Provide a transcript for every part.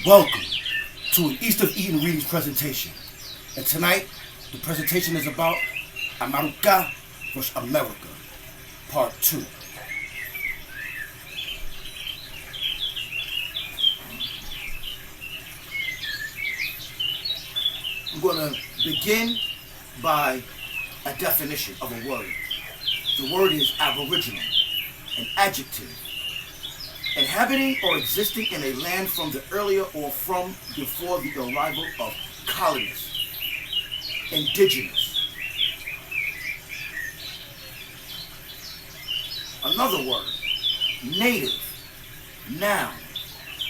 Welcome to an East of Eden readings presentation. And tonight, the presentation is about AMARU-KHA vs. America, Part 2. I'm going to begin by a definition of a word. The word is aboriginal, an adjective. Inhabiting or existing in a land from the earlier or from before the arrival of colonists. Indigenous. Another word, native, noun,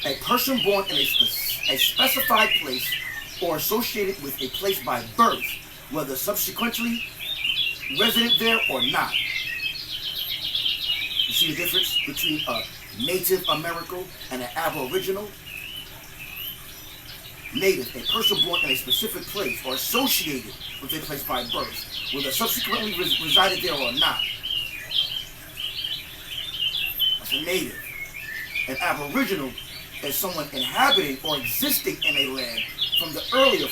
a person born in a specified place or associated with a place by birth, whether subsequently resident there or not. You see the difference between a Native American and an Aboriginal? Native, a person born in a specific place or associated with a place by birth, whether subsequently resided there or not. That's a native. An Aboriginal is someone inhabiting or existing in a land from the earlier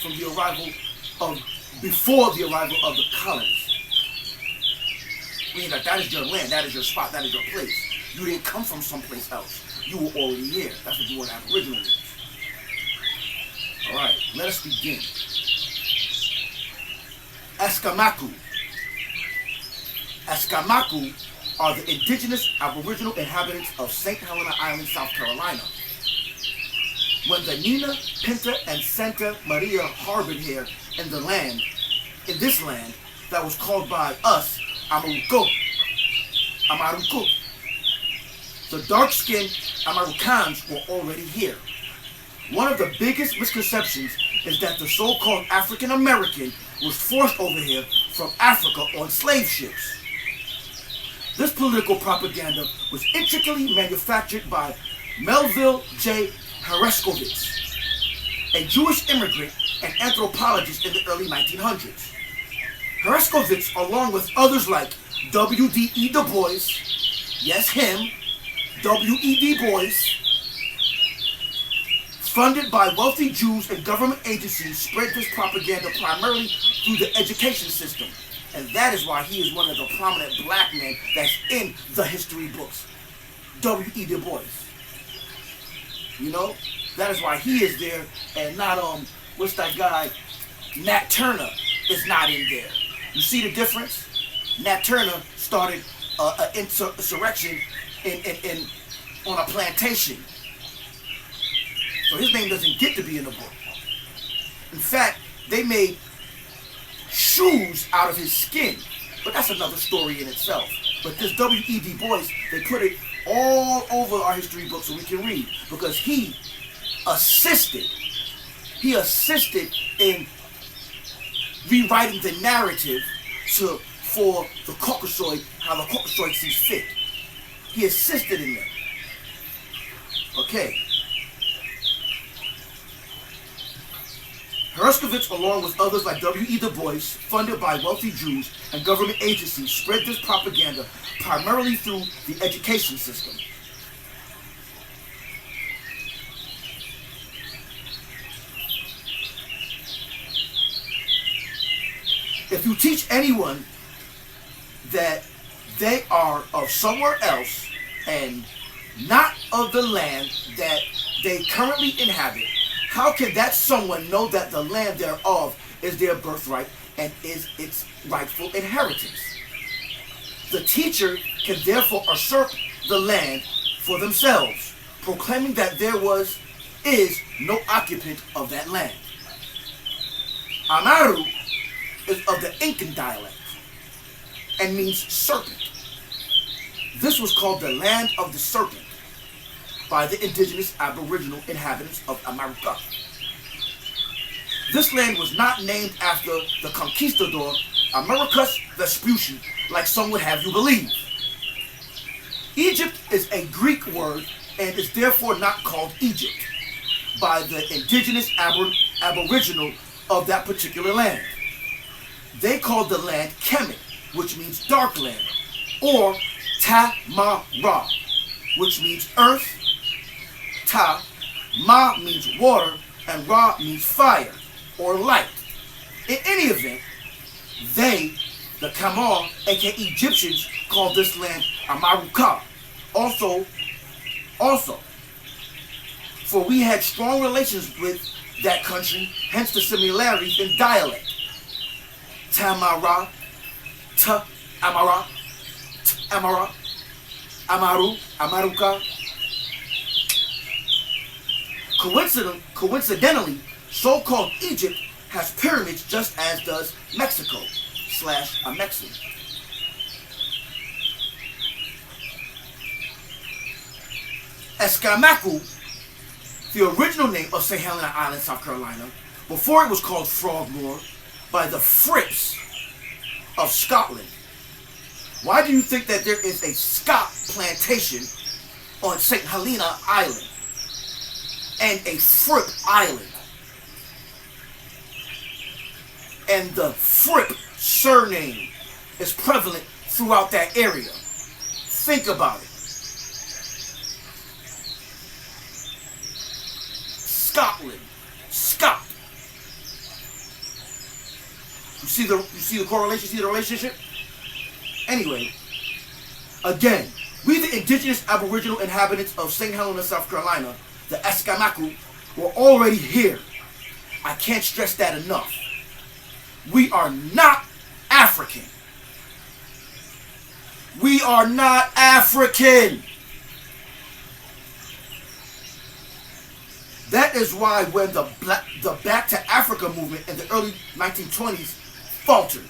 from the arrival of, before the arrival of the colonists. Meaning that is your land, that is your spot, that is your place. You didn't come from someplace else. You were already here. That's what the word aboriginal means. All right, let us begin. Escamacu. Escamacu are the indigenous aboriginal inhabitants of Saint Helena Island, South Carolina. When the Nina, Pinta, and Santa Maria harbored here in this land that was called by us AMARU-KHA. AMARU-KHA. The dark-skinned Americans were already here. One of the biggest misconceptions is that the so-called African American was forced over here from Africa on slave ships. This political propaganda was intricately manufactured by Melville J. Hereskovitz, a Jewish immigrant and anthropologist in the early 1900s. Hereskovitz, along with others like W.D.E. Du Bois, yes, him, W.E.D. Bois, funded by wealthy Jews and government agencies, spread this propaganda primarily through the education system. And that is why he is one of the prominent black men that's in the history books. W.E.D. Du Bois. You know? That is why he is there and not, what's that guy? Nat Turner is not in there. You see the difference? Nat Turner started an insurrection on a plantation. So his name doesn't get to be in the book. In fact, they made shoes out of his skin. But that's another story in itself. But this W.E.D. Bois, they put it all over our history books so we can read. Because he assisted in rewriting the narrative for the Caucasoid, how the Caucasoid sees fit. He assisted in that. Okay. Hereskovitz, along with others like W.E. Du Bois, funded by wealthy Jews and government agencies, spread this propaganda primarily through the education system. If you teach anyone that they are of somewhere else and not of the land that they currently inhabit, how can that someone know that the land thereof is their birthright and is its rightful inheritance? The teacher can therefore usurp the land for themselves, proclaiming that there is no occupant of that land. Amaru is of the Incan dialect and means serpent. This was called the land of the serpent by the indigenous aboriginal inhabitants of America. This land was not named after the conquistador Americus Vespucci, like some would have you believe. Egypt is a Greek word and is therefore not called Egypt by the indigenous aboriginal of that particular land. They called the land Kemet, which means dark land, or Ta-ma-ra, which means earth, Ta, Ma means water, and Ra means fire or light. In any event, they, the Kamal, aka Egyptians, called this land AMARU-KHA. Also, for we had strong relations with that country, hence the similarities in dialect. Tamara, ta, amara, t, amara, amaru, AMARU-KHA. Coincidentally, so-called Egypt has pyramids just as does Mexico / a Mexican. Escamacu, the original name of Saint Helena Island, South Carolina, before it was called Frogmore, by the Fripps of Scotland. Why do you think that there is a Scot plantation on Saint Helena Island and a Fripp Island? And the Fripp surname is prevalent throughout that area. Think about it. Scotland, Scott. You see the correlation, see the relationship? Anyway, again, we the indigenous aboriginal inhabitants of Saint Helena, South Carolina, the Escamacu, were already here. I can't stress that enough. We are not African. We are not African. That is why when the Back to Africa movement in the early 1920s faltered,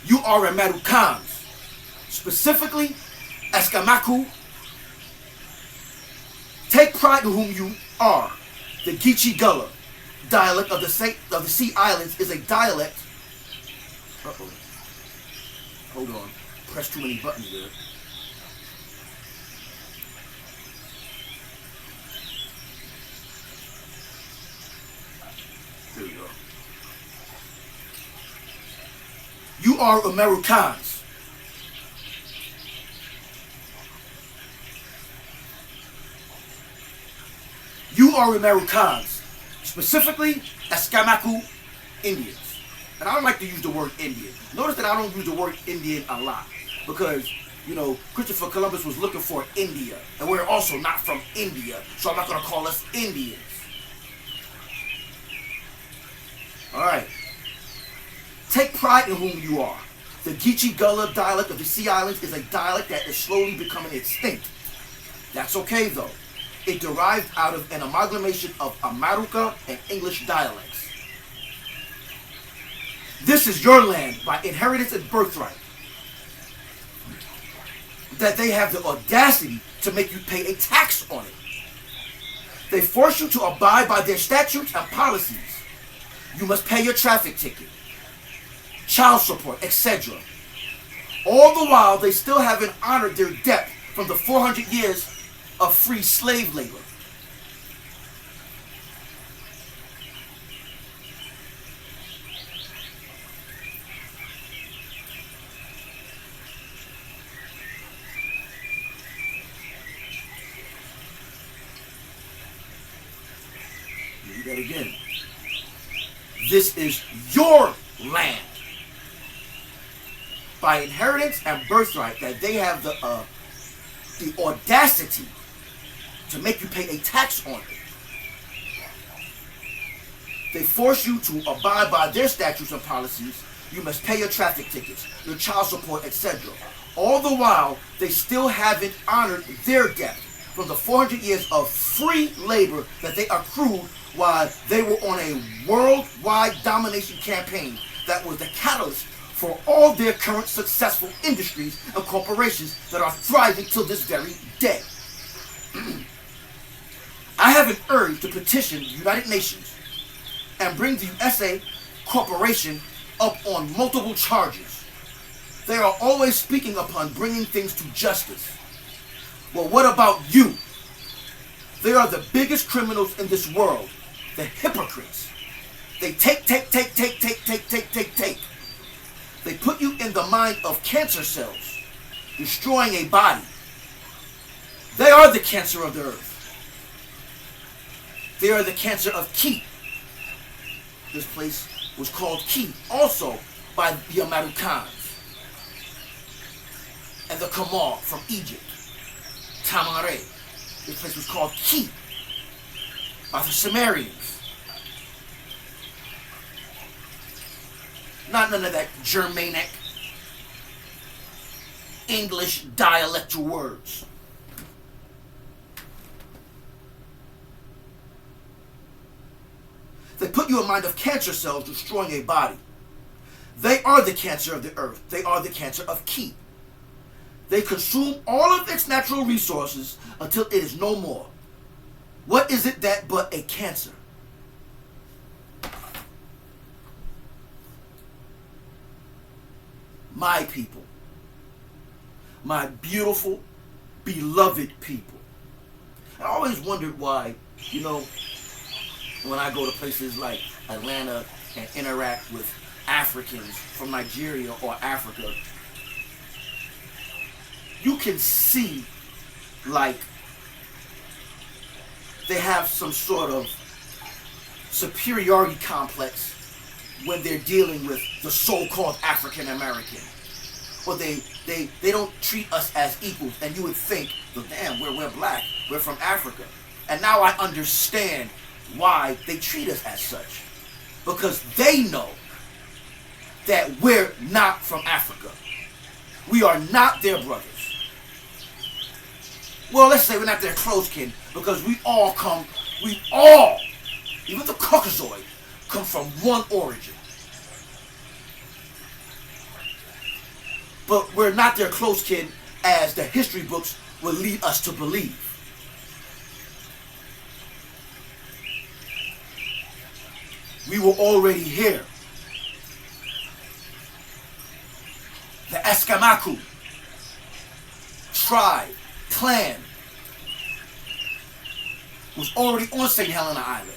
you are Americans, specifically Escamacu. Take pride in whom you are. The Geechee Gullah dialect of the Sea Islands is a dialect. Uh-oh. Hold on. Press too many buttons there. There we go. You are Americans. You are Americans. Specifically, Escamacu Indians. And I don't like to use the word Indian. Notice that I don't use the word Indian a lot. Because, you know, Christopher Columbus was looking for India. And we're also not from India. So I'm not going to call us Indians. Alright. Take pride in whom you are. The Geechee Gullah dialect of the Sea Islands is a dialect that is slowly becoming extinct. That's okay though. It derived out of an amalgamation of AMARU-KHA and English dialects. This is your land by inheritance and birthright. That they have the audacity to make you pay a tax on it. They force you to abide by their statutes and policies. You must pay your traffic ticket, child support, etc. All the while, they still haven't honored their debt from the 400 years of free slave labor. Read that again. This is your land. By inheritance and birthright, that they have the audacity to make you pay a tax on it. They force you to abide by their statutes and policies. You must pay your traffic tickets, your child support, etc. All the while, they still haven't honored their debt from the 400 years of free labor that they accrued while they were on a worldwide domination campaign that was the catalyst for all their current successful industries and corporations that are thriving till this very day. I have an urge to petition the United Nations and bring the USA Corporation up on multiple charges. They are always speaking upon bringing things to justice. Well, what about you? They are the biggest criminals in this world. The hypocrites. They take. They put you in the mind of cancer cells, destroying a body. They are the cancer of the earth. They are the cancer of Ki. This place was called Ki also by the AMARU-KHAs and the Kamar from Egypt. Tamare. This place was called Ki by the Sumerians. Not none of that Germanic English dialectal words. They put you in mind of cancer cells destroying a body. They are the cancer of the earth. They are the cancer of Ki. They consume all of its natural resources until it is no more. What is it that but a cancer? My people. My beautiful, beloved people. I always wondered why, when I go to places like Atlanta and interact with Africans from Nigeria or Africa, you can see like they have some sort of superiority complex when they're dealing with the so-called African American. Or they don't treat us as equals. And you would think, well, damn, we're black, we're from Africa. And now I understand why they treat us as such. Because they know that we're not from Africa. We are not their brothers. Well, let's say we're not their close kin, because we all, even the Caucasoid, come from one origin. But we're not their close kin as the history books will lead us to believe. We were already here. The Escamacu tribe, clan, was already on Saint Helena Island.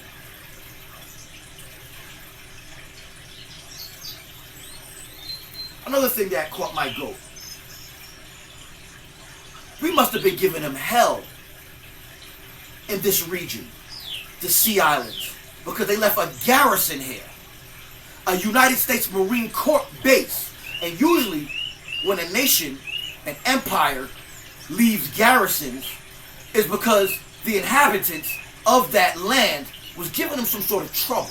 Another thing that caught my goat. We must have been giving them hell in this region, the Sea Islands, because they left a garrison here, a United States Marine Corps base. And usually when a nation, an empire, leaves garrisons, is because the inhabitants of that land was giving them some sort of trouble.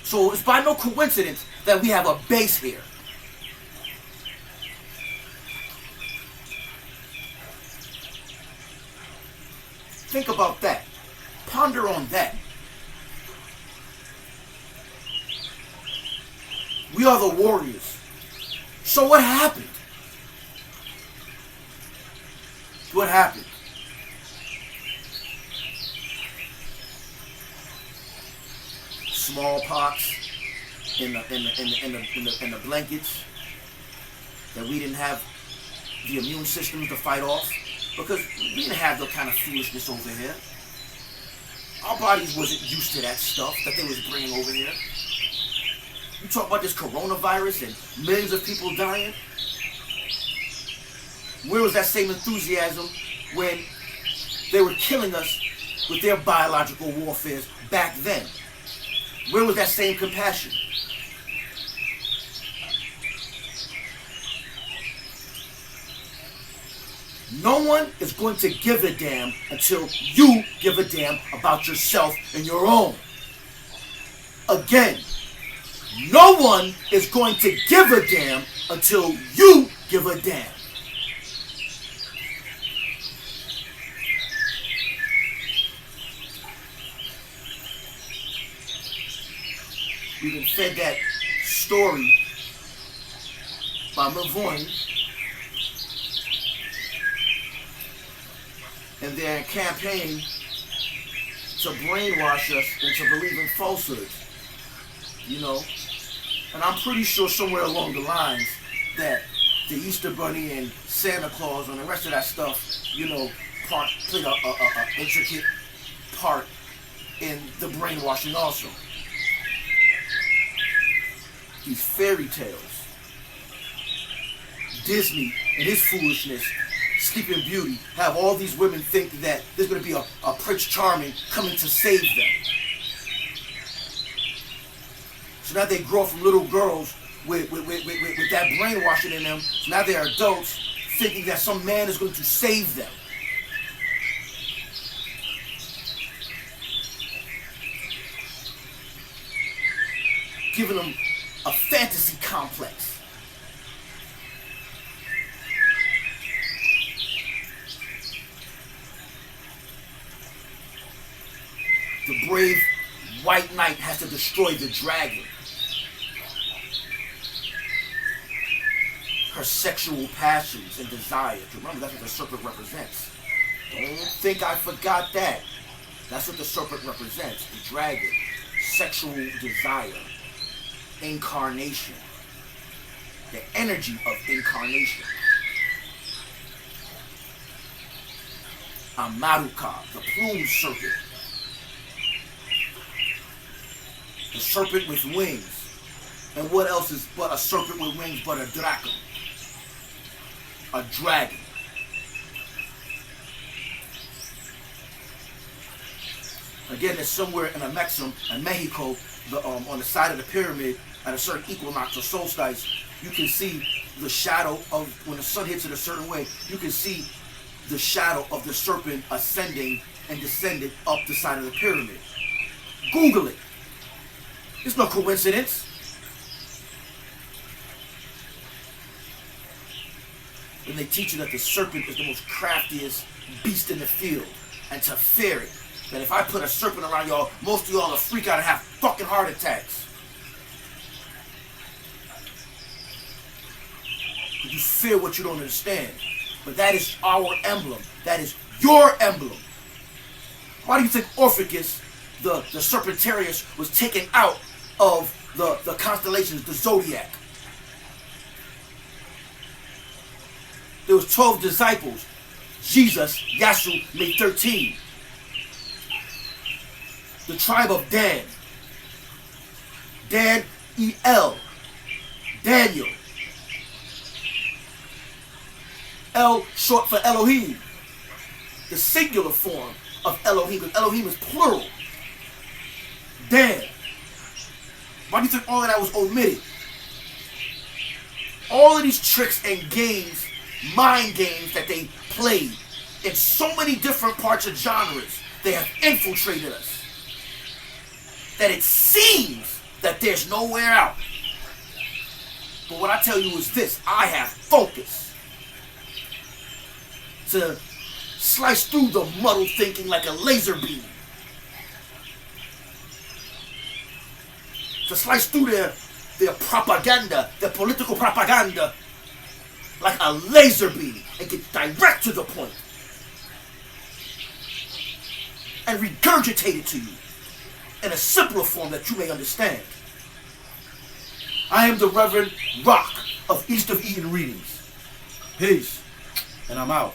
So it's by no coincidence that we have a base here. Think about that. Ponder on that. We are the warriors. So what happened? What happened? Smallpox in the blankets that we didn't have the immune system to fight off, because we didn't have that kind of foolishness over here. Our bodies wasn't used to that stuff that they was bringing over here. You talk about this coronavirus and millions of people dying. Where was that same enthusiasm when they were killing us with their biological warfare back then? Where was that same compassion? No one is going to give a damn until you give a damn about yourself and your own. Again, no one is going to give a damn until you give a damn. We've been fed that story by Mayon and their campaign to brainwash us into believing falsehoods, And I'm pretty sure somewhere along the lines that the Easter Bunny and Santa Claus and the rest of that stuff, played a intricate part in the brainwashing also. These fairy tales. Disney and his foolishness Sleeping Beauty, have all these women think that there's going to be a Prince Charming coming to save them. So now they grow from little girls with that brainwashing in them. So now they're adults thinking that some man is going to save them. Giving them a fantasy complex. The brave white knight has to destroy the dragon. Her sexual passions and desires. Remember, that's what the serpent represents. Don't think I forgot that. That's what the serpent represents. The dragon. Sexual desire. Incarnation. The energy of incarnation. AMARU-KHA, the plume serpent. The serpent with wings. And what else is but a serpent with wings but a draco? A dragon. Again, it's somewhere in Mexico, on the side of the pyramid, at a certain equinox or solstice, you can see the shadow of, when the sun hits it a certain way, you can see the shadow of the serpent ascending and descending up the side of the pyramid. Google it. It's no coincidence. And they teach you that the serpent is the most craftiest beast in the field, and to fear it. That if I put a serpent around y'all, most of y'all will freak out and have fucking heart attacks. You fear what you don't understand. But that is our emblem. That is your emblem. Why do you think Orpheus, the Serpentarius, was taken out of the constellations, the zodiac? There was 12 disciples. Jesus, Yasu, made 13. The tribe of Dan. Dan, E-L. Daniel. El, short for Elohim. The singular form of Elohim, because Elohim is plural. Dan. Why do you think all of that was omitted? All of these tricks and games, mind games that they played in so many different parts of genres, they have infiltrated us. That it seems that there's nowhere out. But what I tell you is this: I have focus to slice through the muddled thinking like a laser beam. To slice through their propaganda, their political propaganda, like a laser beam, and get direct to the point. And regurgitate it to you in a simpler form that you may understand. I am the Reverend Rock of East of Eden Readings. Peace. And I'm out.